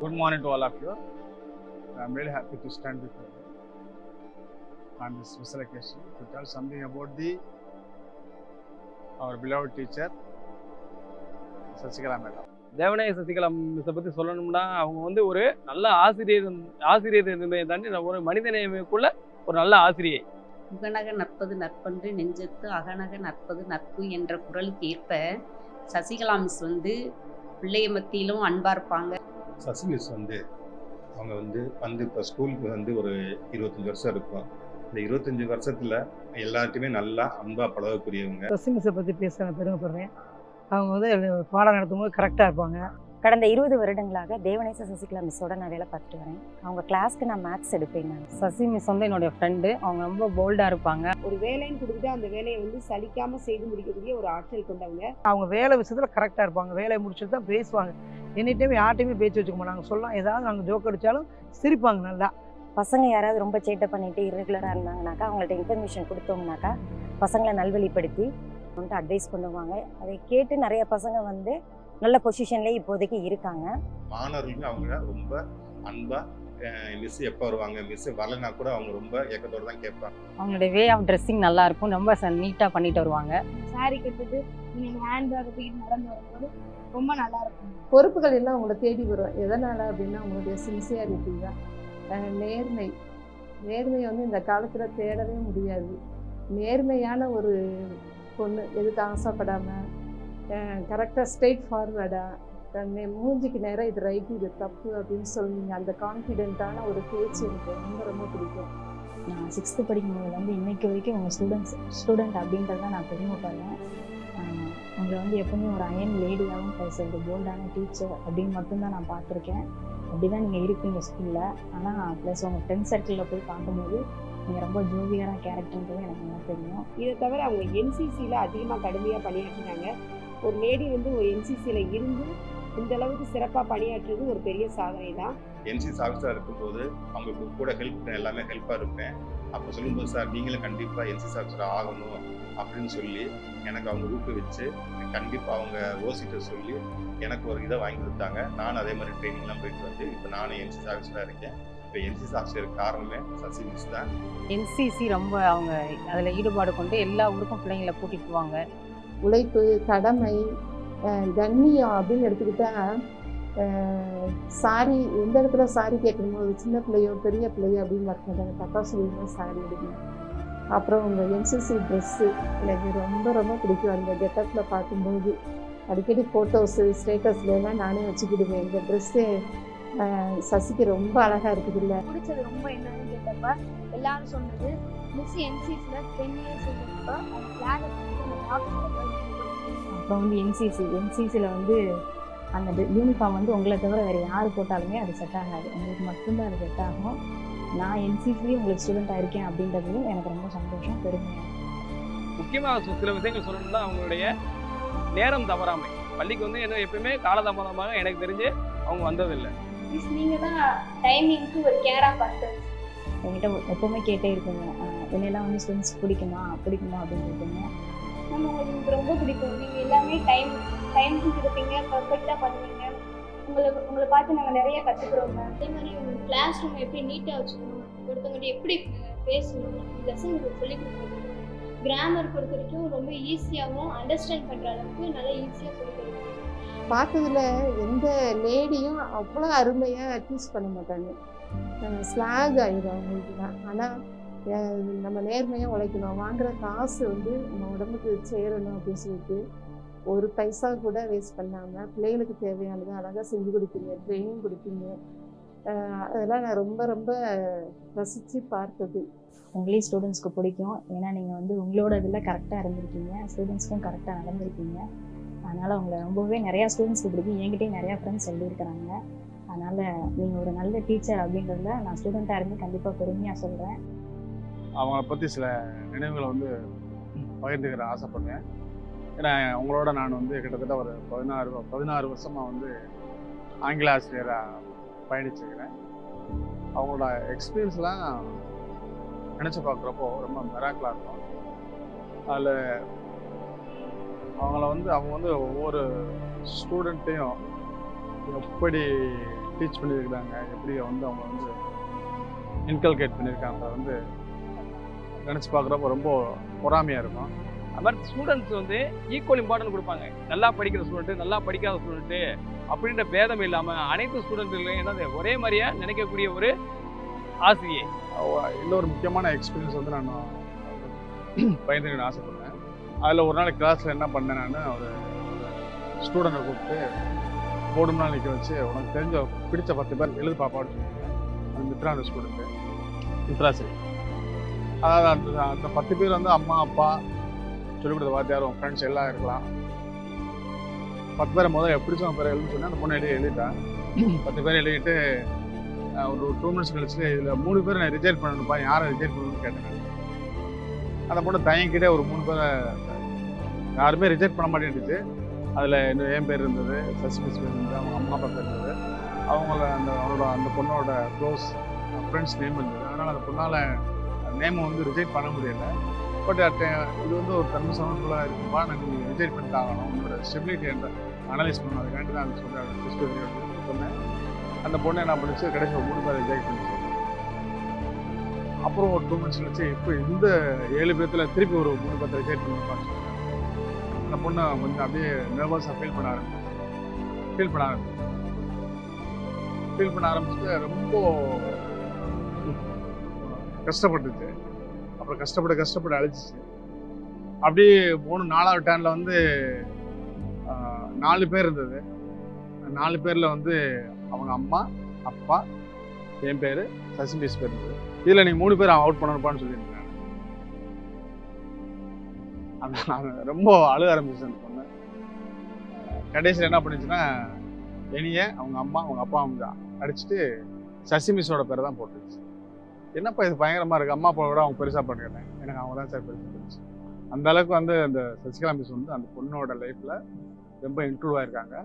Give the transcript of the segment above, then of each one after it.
Good morning to all of you. I'm really happy to stand with you on this special occasion to tell something about our beloved teacher, Sasikala Madam. Devanayaka Sasikala மிஸ்ஸை பற்றி சொல்லணும்னா அவங்க வந்து ஒரு நல்ல ஆசிரியர் இருந்ததை தாண்டி ஒரு மனிதநேயமுக்குள்ள ஒரு நல்ல ஆசிரியை. முகநக நற்பது நற்பன்று நெஞ்சத்து அகநக நற்பது நட்பு என்ற குரலுக்கு ஏற்ப சசிகலா மிஸ் வந்து பிள்ளைய மத்தியிலும் அன்பா இருப்பாங்க. சசி மிஸ் அவங்க இப்போ ஸ்கூலுக்கு ஒரு 25 வருஷம் இருக்கும். இந்த 25 வருஷத்துல எல்லாத்தையுமே நல்லா அன்பா பழகக்கூடியவங்க. சசி மிஸ்ஸை பற்றி பேச நான் பெருமைப்படுறேன். அவங்க பாடம் நடத்தும் போது கரெக்டாக இருப்பாங்க. கடந்த 20 வருடங்களாக தேவநேச சசிகலா மிஸ்ஸோட நான் வேலை பார்த்துட்டு வரேன். அவங்க கிளாஸ்க்கு நான் மேத்ஸ் எடுப்பேன். நான் சசி மிஸ் என்னுடைய ஃப்ரெண்டு. அவங்க ரொம்ப போல்டாக இருப்பாங்க. ஒரு வேலைன்னு கொடுத்துட்டு அந்த வேலையை சலிக்காம செய்து முடிக்கக்கூடிய ஒரு ஆற்றல் கொண்டவங்க. அவங்க வேலை விஷயத்தில் கரெக்டாக இருப்பாங்க. வேலையை முடிச்சுட்டு தான் பேசுவாங்க. எனி டைம் யார்ட்டையுமே பேச்சு வச்சுக்க மாட்டாங்க. சொல்லலாம் ஏதாவது நாங்கள் ஜோக் அடித்தாலும் சிரிப்பாங்க நல்லா. பசங்க யாராவது ரொம்ப சேட்டை பண்ணிட்டு இரெகுலராக இருந்தாங்கனாக்கா அவங்கள்ட்ட இன்ஃபர்மேஷன் கொடுத்தோம்னாக்கா பசங்களை நல்வழிப்படுத்தி அட்வைஸ் பண்ணுவாங்க. அதை கேட்டு நிறைய பசங்க நல்ல பொசிஷன்லேயே இப்போதைக்கு இருக்காங்க. மாணவர்களுக்கு அவங்க ரொம்ப அன்பா மிஸ் எப்போ வருவாங்க, மிஸ் வரலைன்னா கூட அவங்க ரொம்ப ஏக்கத்தோடு தான் கேட்பாங்க. அவங்களுடைய வே ஆஃப் ட்ரெஸ்ஸிங் நல்லா இருக்கும். ரொம்ப நீட்டாக பண்ணிட்டு வருவாங்க. சாரி கட்டுட்டு நீங்கள் ஹேண்ட் பேக் தூக்கிட்டு நடந்து வரும்போது ரொம்ப நல்லா இருக்கும். பொறுப்புகள் எல்லாம் அவங்கள தேடி வரும். எதனால் அப்படின்னா அவங்களுடைய சின்சியாரிட்டி தான். நேர்மை இந்த காலத்தில் தேடவே முடியாது. நேர்மையான ஒரு பொண்ணு, எதுக்கு ஆசைப்படாமல் கரெக்டாக ஸ்ட்ரெயிட் ஃபார்வர்டாக மூஞ்சிக்கு நேரம் இது ரைட்டு இது தப்பு அப்படின்னு சொல்லுவீங்க. அந்த கான்ஃபிடென்ட்டான ஒரு பேச்சு எனக்கு ரொம்ப ரொம்ப பிடிக்கும். நான் 6th படிக்கும்போது இன்னைக்கு வரைக்கும் உங்கள் ஸ்டூடெண்ட் அப்படின்றத நான் பெருமைப்படுறேன். உங்களை எப்பவுமே ஒரு அயன் லேடியாகவும் ப்ளஸ் ஒரு போல்டான டீச்சர் அப்படின்னு மட்டும்தான் நான் பார்த்துருக்கேன். அப்படி தான் நீங்கள் இருப்பீங்க ஸ்கூலில். ஆனால் ப்ளஸ் உங்கள் ஃப்ரெண்ட் சர்க்கிளில் போய் பார்க்கும்போது நீங்கள் ரொம்ப ஜோவியரான கேரக்டர்ன்றது எனக்கு நல்லா தெரியும். இதை தவிர அவங்க என்சிசியில் அதிகமாக கடுமையாக பணியாற்றினாங்க. ஒரு லேடி ஒரு என்சிசியில் இருந்து இந்த அளவுக்கு சிறப்பாக பணியாற்றுறது ஒரு பெரிய சாதனை தான். என்சிசி ஆஃபீஸராக இருக்கும்போது அவங்களுக்கு கூட எல்லாமே ஹெல்ப்பாக இருப்பேன். அப்போ சொல்லும்போது சார் நீங்களும் கண்டிப்பாக என்சிசி ஆஃபீஸராக ஆகணும் அப்படின்னு சொல்லி எனக்கு அவங்க ஊக்குவிச்சு கண்டிப்பாக அவங்க ஓசிட்ட சொல்லி எனக்கு ஒரு இதை வாங்கி கொடுத்தாங்க. நானும் அதே மாதிரி ட்ரைனிங்லாம் போயிட்டு இப்போ நானும் என்சிசி ஆஃபீஸராக இருக்கேன். இப்போ என்சிசி ஆஃபீஸருக்கு காரணமே சசி மிஸ் தான். என்சிசி ரொம்ப அவங்க அதில் ஈடுபாடு கொண்டு எல்லா ஊருக்கும் பிள்ளைங்களை கூட்டிட்டு போவாங்க. உழைப்பு, கடமை, கண்ணியம் அப்படின்னு எடுத்துக்கிட்டா சாரி எந்த இடத்துல சாரி கேட்கும்போது சின்ன பிள்ளையோ பெரிய பிள்ளையோ அப்படின்னு பார்க்க மாட்டாங்க. தப்பா சொல்லிதான் சாரி எடுக்கணும். அப்புறம் உங்கள் என்சிசி ட்ரெஸ்ஸு எனக்கு ரொம்ப ரொம்ப பிடிக்கும். அந்த கெட்டப்பில் பார்க்கும்போது அடிக்கடி ஃபோட்டோஸு ஸ்டேட்டஸ்லாம் நானே வச்சுக்கிடுவேன். இந்த ட்ரெஸ்ஸு சசிக்கு ரொம்ப அழகாக இருக்குது. இல்லை பிடிச்சது ரொம்ப என்னன்னு கேட்டப்ப எல்லாரும் சொன்னது மிஸ் என்சிசியில் 10 இயர்ஸ் இருந்தப்போ அவங்க ஃப்ளாகை அப்புறம் என்சிசியில் அந்த யூனிஃபார்ம் உங்களை தவிர வேறு யார் போட்டாலுமே அது செட் ஆகாது. உங்களுக்கு மட்டும்தான் அது செட் ஆகும். நான் என்சிசிலேயே உங்களுக்கு ஸ்டூடெண்ட்டாக இருக்கேன் அப்படின்றதுலையும் எனக்கு ரொம்ப சந்தோஷம், பெருமையாக. முக்கியமாக சில விஷயங்கள் சொல்லணும்னா அவங்களுடைய நேரம் தவறாமை. பள்ளிக்கு என்ன எப்பயுமே காலதாமதமாக எனக்கு தெரிஞ்சு அவங்க வந்ததில்லை. மிஸ் நீங்கள் தான் டைமிங்க்கு ஒரு கேராக பார்த்தது. என்கிட்ட எப்போவுமே கேட்டே இருக்குங்க, என்னெல்லாம் ஸ்டூடெண்ட்ஸ் பிடிக்குமா அப்படின்னு இருக்குங்க. நம்ம உங்களுக்கு ரொம்ப பிடிக்கும். நீங்கள் எல்லாமே டைமுக்கு கொடுப்பீங்க, பர்ஃபெக்டாக பண்ணுவீங்க. உங்களை பார்த்து நாங்கள் நிறைய கற்றுக்குறோங்க. அதே மாதிரி உங்கள் கிளாஸ் ரூம் எப்படி நீட்டாக வச்சுக்கணும், ஒருத்தவங்கள்ட்ட எப்படி பேசணும், லெசன் உங்களுக்கு சொல்லிக் கொடுக்குறது, கிராமர் பொறுத்த வரைக்கும் ரொம்ப ஈஸியாகவும் அண்டர்ஸ்டாண்ட் பண்ணுற அளவுக்கு நல்லா ஈஸியாக சொல்லிக் கொடுக்குறோம். பார்த்ததுல எந்த லேடியும் அவ்வளோ அருமையாக டீச் பண்ண மாட்டாங்க. ஸ்லாக் ஆகிடும் அவங்களுக்கு தான். ஆனால் நம்ம நேர்மையாக உழைக்கணும், வாங்குகிற காசு நம்ம உடம்புக்கு சேரணும் அப்படின்னு சொல்லிட்டு ஒரு பைசா கூட வேஸ்ட் பண்ணாமல் பிள்ளைகளுக்கு தேவையானது அழகாக செஞ்சு கொடுப்பீங்க, ட்ரைனிங் கொடுப்பீங்க. அதெல்லாம் நான் ரொம்ப ரொம்ப ரசித்து பார்த்தது. உங்களையும் ஸ்டூடெண்ட்ஸ்க்கு பிடிக்கும். ஏன்னா நீங்கள் உங்களோட இதில் கரெக்டாக இருந்திருக்கீங்க, ஸ்டூடெண்ட்ஸ்க்கும் கரெக்டாக நடந்திருக்கீங்க. அதனால் உங்களை ரொம்பவே நிறையா ஸ்டூடெண்ட்ஸ்க்கு பிடிக்கும். என்கிட்டயும் நிறையா ஃப்ரெண்ட்ஸ் சொல்லியிருக்கிறாங்க. அதனால் நீங்கள் ஒரு நல்ல டீச்சர் அப்படின்றத நான் ஸ்டூடெண்ட்டாக இருந்து கண்டிப்பாக பெருமையாக சொல்கிறேன். அவங்கள பற்றி சில நினைவுகளை பகிர்ந்துக்கிற ஆசைப்படுறேன். ஏன்னா உங்களோட நான் கிட்டத்தட்ட ஒரு 16 வருஷமாக ஆங்கில ஆசிரியராக பயணிச்சுக்கிறேன். அவங்களோட எக்ஸ்பீரியன்ஸ்லாம் நினச்சி பார்க்குறப்போ ரொம்ப மிராக்கலாக இருக்கும். அதில் அவங்க ஒவ்வொரு ஸ்டூடெண்ட்டையும் எப்படி டீச் பண்ணியிருக்கிறாங்க, எப்படி வந்து அவங்க வந்து இன்கல்கேட் பண்ணியிருக்காங்க வந்து நினச்சி பார்க்குறப்ப ரொம்ப பொறாமையாக இருக்கும். அது மாதிரி ஸ்டூடெண்ட்ஸ் வந்து ஈக்குவல் இம்பார்ட்டன்ட் கொடுப்பாங்க. நல்லா படிக்கிற ஸ்டூடெண்ட்டு, நல்லா படிக்காத ஸ்டூடெண்ட்டு அப்படின்ற பேதம் இல்லாமல் அனைத்து ஸ்டூடெண்ட்டுகளையும் என்னது ஒரே மாதிரியாக நினைக்கக்கூடிய ஒரு ஆசிரியை. இன்னொரு முக்கியமான எக்ஸ்பீரியன்ஸ் வந்து நான் பகிர்ந்துக்கணும்னு ஆசைப்பட்றேன். அதில் ஒரு நாள் கிளாஸில் என்ன பண்ணேன், நான் ஒரு ஸ்டூடெண்ட்டை கூப்பிட்டு போர்டு முன்னால் நிற்க வச்சு, உனக்கு தெரிஞ்ச பிடிச்ச 10 பேர் எழுது பாப்பான்னு சொல்லியிருக்கேன். அந்த மித்ரா ஸ்டூடெண்ட்டு மித்ராசி. அதாவது அந்த 10 பேர் வந்து அம்மா அப்பா சொல்லிக் கொடுத்த வாத்தியார், உன் ஃப்ரெண்ட்ஸ் எல்லாம் இருக்கலாம். 10 பேரை முதல்ல பிடிச்சவங்க பேரை எழுதுன்னு சொன்னேன். அந்த பொண்ணை எழுதிட்டேன். 10 பேர் எழுதிட்டு ஒரு 2 மினிட்ஸ் கழிச்சு இதில் 3 பேரை நான் ரிஜெக்ட் பண்ணணும்ப்பா, யாரை ரிஜெக்ட் பண்ணணும்னு கேட்டேன். அந்த பொண்ணு தயங்கிட்டே ஒரு 3 பேரை யாருமே ரிஜெக்ட் பண்ண மாட்டேன்னுச்சு. அதில் இன்னும் என் பேர் இருந்தது, சஸ்மிஸ் பேர் இருந்தது, அவங்க அம்மா அப்பா பேர் இருந்தது, அந்த பொண்ணோட க்ளோஸ் ஃப்ரெண்ட்ஸ் நேம் இருந்தது. அதனால் அந்த பொண்ணால் நேமை வந்து ரிஜெக்ட் பண்ண முடியலை. பட் இது வந்து ஒரு தன்மை சமன்ஃபுல்லாக இருக்கும்பா, நாங்கள் ரிஜெக்ட் பண்ணிட்டு ஆகணும், உங்களோட ஸ்டெபிலிட்டி என்ற அனலைஸ் பண்ணணும், அதுக்காண்டி தான் அந்த சொன்னேன். அந்த பொண்ணை என்ன பண்ணிச்சு, கடைசி 3 பேர் ரிஜெக்ட் பண்ணிச்சு. அப்புறம் ஒரு 2 மினிட்ஸ் கழிச்சு இப்போ இந்த 7 பேர்த்தில் திருப்பி ஒரு 3 பேர் ரிஜெக்ட் பண்ணிப்பான்னு சொன்னேன். அந்த பொண்ணை கொஞ்சம் அப்படியே நர்வஸாக ஃபீல் பண்ண ஆரம்பிச்சுட்டு ரொம்ப கஷ்டப்பட்டுச்சு. அப்புறம் கஷ்டப்பட்டு அழைச்சிச்சு. அப்படியே 4வது டேர்னில் வந்து 4 பேர் இருந்தது. 4 பேரில் வந்து அவங்க அம்மா அப்பா என் பேர் சசிபீஸ் பேர் இருந்தது. இதில் நீங்கள் 3 பேர் அவுட் பண்ணணுப்பான்னு சொல்லியிருந்தேன். நான் ரொம்ப அழுக ஆரம்பிச்சேன். அந்த பொண்ணு கடைசியில் என்ன பண்ணிச்சுன்னா, என்னைய அவங்க அம்மா அவங்க அப்பா அவங்க அடிச்சுட்டு சசிமிஸோட பேரை தான் போட்டுருச்சு. என்னப்பா இது பயங்கரமாக இருக்குது, அம்மா அப்பாவோட அவங்க பெருசாக பண்ணிக்கிறேன், எனக்கு அவங்க தான் சார் பெருசாக போச்சு. அந்த அளவுக்கு வந்து அந்த சசிகலா மிஸ் வந்து அந்த பொண்ணோட லைஃப்பில் ரொம்ப இன்க்ளூட் ஆகிருக்காங்க.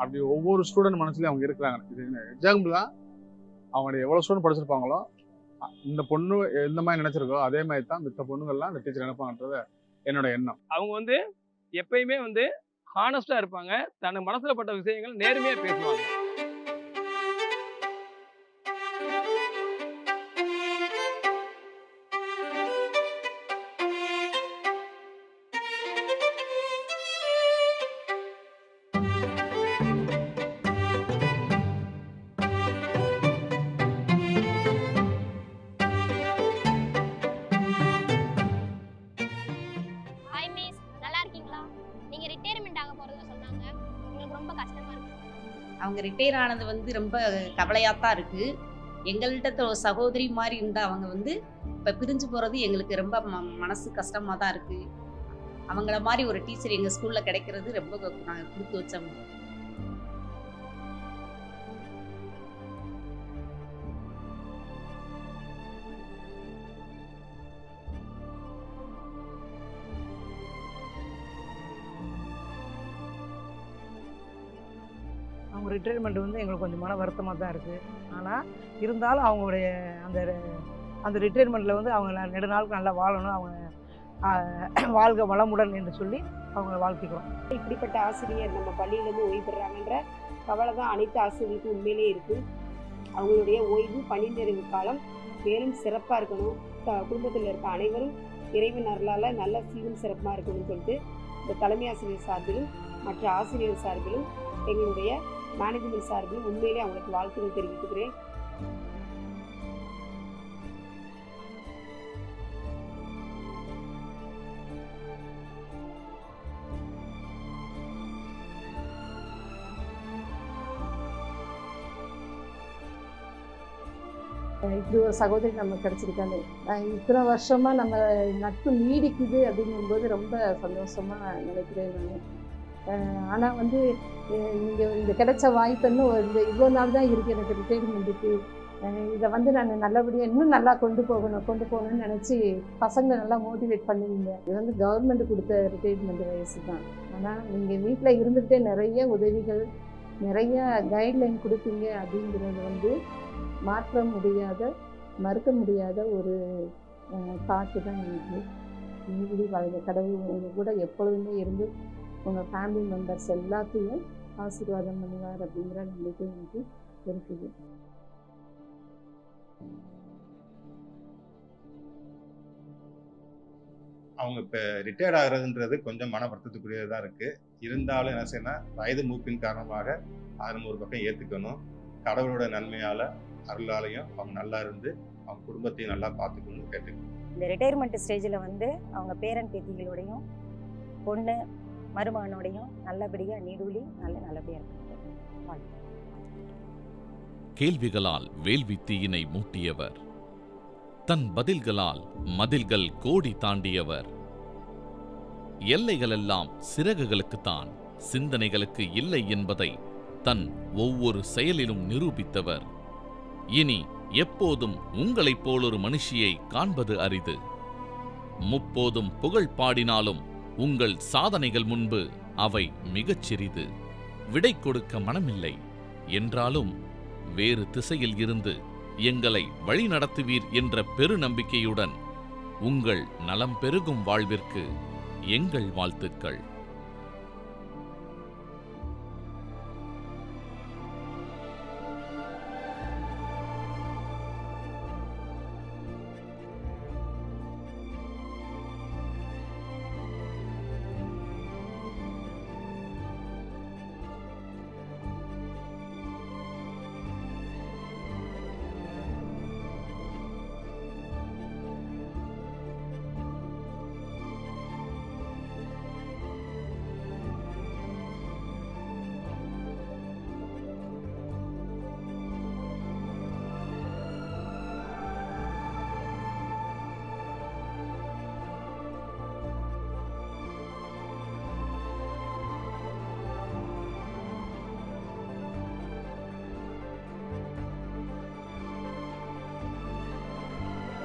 அப்படி ஒவ்வொரு ஸ்டூடெண்ட் மனசுலையும் அவங்க இருக்கிறாங்க. இது எக்ஸாம்பிள் தான். அவங்க எவ்வளோ ஸ்டூடெண்ட் படிச்சிருப்பாங்களோ, இந்த பொண்ணு எந்த மாதிரி நினச்சிருக்கோ அதே மாதிரி தான் மித்த பொண்ணுங்கள்லாம் அந்த டீச்சர் நினைப்பாங்கன்றது என்னோட எண்ணம். அவங்க வந்து எப்பயுமே வந்து ஹானஸ்டாக இருப்பாங்க. தனக்கு மனசில் பட்ட விஷயங்கள் நேர்மையாக பேசுவாங்க. அவங்க ரிட்டையர் ஆனது வந்து ரொம்ப கவலையாக தான் இருக்குது. எங்கள்கிட்ட ஒரு சகோதரி மாதிரி இருந்தால் அவங்க வந்து இப்போ பிரிஞ்சு போகிறது எங்களுக்கு ரொம்ப மனசு கஷ்டமாக தான் இருக்குது. அவங்கள மாதிரி ஒரு டீச்சர் எங்கள் ஸ்கூலில் கிடைக்கிறது ரொம்ப நாங்கள் கொடுத்து வச்சோம். அவங்க ரிட்டையர்மெண்ட் வந்து எங்களுக்கு கொஞ்சம் மன வருத்தமாக தான் இருக்குது. ஆனால் இருந்தாலும் அவங்களுடைய அந்த ரிட்டையர்மெண்ட்டில் வந்து அவங்க நெடுநாளுக்கு நல்லா வாழணும், அவங்க வாழ்க வளமுடன் என்று சொல்லி அவங்க வாழ்த்திக்கிறோம். இப்படிப்பட்ட ஆசிரியர் நம்ம பள்ளியிலேருந்து ஓய்வு பெறாங்கன்ற கவலை தான் அனைத்து ஆசிரியர்களுக்கும் உண்மையிலே இருக்குது. அவங்களுடைய ஓய்வு பணி நிறைவு காலம் மேலும் சிறப்பாக இருக்கணும், குடும்பத்தில் இருக்க அனைவரும் இறைவன் அருளால் நல்ல சீரும் சிறப்பாக இருக்கணும்னு சொல்லிட்டு இந்த தலைமை ஆசிரியர் சார்பிலும் மற்ற ஆசிரியர் சார்பிலும் எங்களுடைய மேனேஜ்மெண்ட் சார்பிலும் உண்மையிலே அவங்களுக்கு வாழ்த்துக்கள் தெரிவித்துக்கிறேன். இப்படி ஒரு சகோதரி நமக்கு கிடைச்சிருக்காங்க. இத்தனை வருஷமாக நம்ம நட்பு நீடிக்குது அப்படிங்கும்போது ரொம்ப சந்தோஷமாக நினைக்கிறேன் நான். ஆனால் வந்து நீங்கள் இந்த கிடைச்ச வாய்ப்புன்னு இவ்வளோ நாள் தான் இருக்குது எனக்கு ரிட்டையர்மெண்ட்டுக்கு. இதை வந்து நான் நல்லபடியாக இன்னும் நல்லா கொண்டு போகணும்னு நினச்சி பசங்களை நல்லா மோட்டிவேட் பண்ணுவீங்க. இது வந்து கவர்மெண்ட் கொடுத்த ரிட்டையர்மெண்ட் வயசு தான். ஆனால் நீங்கள் வீட்டில் இருந்துகிட்டே நிறைய உதவிகள் நிறைய கைட்லைன் கொடுப்பீங்க அப்படிங்கிறது வந்து மாற்ற முடியாத மறுக்க முடியாத ஒரு தாக்கு தான் எனக்கு. நீதி வாழ்ந்த கடவுள் உங்கள் கூட எப்பொழுதுமே இருந்து உங்கள் ஃபேமிலி மெம்பர்ஸ் எல்லாத்தையும் ஆசீர்வாதம் பண்ணுவார் அப்படிங்கிற நம்பிக்கை எனக்கு இருக்குது. அவங்க இப்போ ரிட்டையர்ட் ஆகுறதுன்றது கொஞ்சம் மன வருத்தத்துக்குரியதாக தான் இருக்குது. இருந்தாலும் என்ன செய்யணும், வயது மூப்பின் காரணமாக அதை நம்ம ஒரு பக்கம் ஏற்றுக்கணும். கடவுளோட நன்மையால் அருளாலையும் அவங்க நல்லா இருந்து அவங்க குடும்பத்தையும் நல்லா பார்த்துக்கணும்னு கேட்டுக்கணும். இந்த ரிட்டையர்மெண்ட் ஸ்டேஜில் வந்து அவங்க பேரன் பேத்திகளோடையும் பொண்ணு மருமகனோடையும் நல்லபடியாக நீடூழி நல்லபடியாக இருக்காங்க. கேள்விகளால் வேள்வி தீயினை மூட்டியவர், தன் பதில்களால் மதில்கள் கோடி தாண்டியவர், எல்லைகளெல்லாம் சிறகுகளுக்குத்தான் சிந்தனைகளுக்கு இல்லை என்பதை தன் ஒவ்வொரு செயலிலும் நிரூபித்தவர். இனி எப்போதும் உங்களைப் போலொரு மனுஷியை காண்பது அரிது. முப்போதும் புகழ் பாடினாலும் உங்கள் சாதனைகள் முன்பு அவை மிகச் சிறிது. விடை கொடுக்க மனமில்லை என்றாலும் வேறு திசையில் இருந்து எங்களை வழிநடத்துவீர் என்ற பெருநம்பிக்கையுடன் உங்கள் நலம் பெருகும் வாழ்விற்கு எங்கள் வாழ்த்துக்கள்.